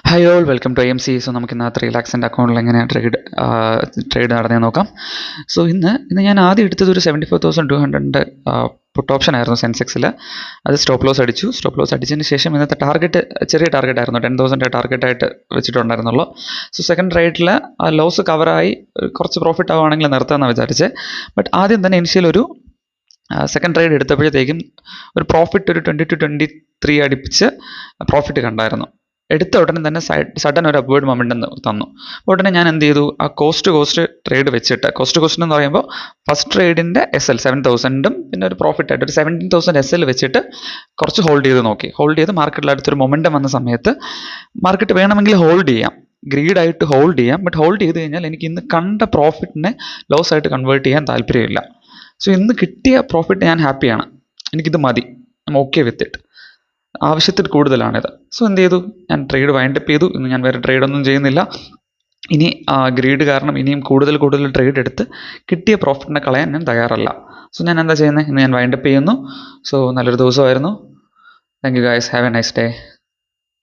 High all welcome to AMC. So നമുക്ക് ഇന്നത്തെ റിലാക്സിൻ്റെ അക്കൗണ്ടിൽ എങ്ങനെ ട്രേഡ് നടന്നേ നോക്കാം. സോ ഇന്ന് ഞാൻ ആദ്യം എടുത്തത് ഒരു 74,200 പുട്ട് ഓപ്ഷൻ ആയിരുന്നു സെൻസെക്സിൽ. അത് സ്റ്റോപ്പ് ലോസ് അടിച്ചു. സ്റ്റോപ്പ് ലോസ് അടിച്ചതിന് ശേഷം ഇന്നത്തെ ടാർഗറ്റ് ചെറിയ ടാർഗറ്റ് ആയിരുന്നു, 10,000 ടാർഗറ്റായിട്ട് വെച്ചിട്ടുണ്ടായിരുന്നുള്ളൂ. സോ സെക്കൻഡ് ട്രേഡിൽ ആ ലോസ് കവറായി കുറച്ച് പ്രോഫിറ്റ് ആവുകയാണെങ്കിൽ നിർത്താമെന്നാണ് വിചാരിച്ചത്. ബട്ട് ആദ്യം തന്നെ ഇനിഷ്യൽ ഒരു സെക്കൻഡ് ട്രേഡ് എടുത്തപ്പോഴത്തേക്കും ഒരു പ്രോഫിറ്റ് ഒരു 20 to 23 അടുപ്പിച്ച് പ്രോഫിറ്റ് കണ്ടായിരുന്നു. എടുത്ത ഉടനെ തന്നെ സഡൻ ഒരു അപ്വേർഡ് മൊമെൻറ്റം തന്നു. ഉടനെ ഞാൻ എന്ത് ചെയ്തു, ആ കോസ്റ്റ് ട്രേഡ് വെച്ചിട്ട്, കോസ്റ്റ് എന്ന് പറയുമ്പോൾ ഫസ്റ്റ് ട്രേഡിൻ്റെ SL 7,000 പിന്നെ ഒരു പ്രോഫിറ്റ് ആയിട്ട് ഒരു 17,000 SL വെച്ചിട്ട് കുറച്ച് ഹോൾഡ് ചെയ്ത് നോക്കി. ഹോൾഡ് ചെയ്ത് മാർക്കറ്റിൽ അടുത്തൊരു മൊമെൻറ്റം വന്ന സമയത്ത് മാർക്കറ്റ് വേണമെങ്കിൽ ഹോൾഡ് ചെയ്യാം, ഗ്രീഡായിട്ട് ഹോൾഡ് ചെയ്യാം. ബട്ട് ഹോൾഡ് ചെയ്ത് കഴിഞ്ഞാൽ എനിക്ക് ഇന്ന് കണ്ട പ്രോഫിറ്റിനെ ലോസ് ആയിട്ട് കൺവേർട്ട് ചെയ്യാൻ താല്പര്യമില്ല. സോ ഇന്ന് കിട്ടിയ പ്രോഫിറ്റ് ഞാൻ ഹാപ്പിയാണ്, എനിക്കിത് മതി, ഓക്കെ വിത്ത് ഇറ്റ്. ആവശ്യത്തിൽ കൂടുതലാണിത്. സോ എന്ത് ചെയ്തു, ഞാൻ ട്രേഡ് വൈൻഡപ്പ് ചെയ്തു. ഇന്ന് ഞാൻ വേറെ ട്രേഡൊന്നും ചെയ്യുന്നില്ല. ഇനി ഗ്രീഡ് കാരണം ഇനിയും കൂടുതൽ ട്രേഡ് എടുത്ത് കിട്ടിയ പ്രോഫിറ്റിനെ കളയാൻ ഞാൻ തയ്യാറല്ല. സോ ഞാൻ എന്താ ചെയ്യുന്നത്, ഇന്ന് ഞാൻ വൈൻഡപ്പ് ചെയ്യുന്നു. സോ നല്ലൊരു ദിവസമായിരുന്നു. Thank you guys, have A nice day.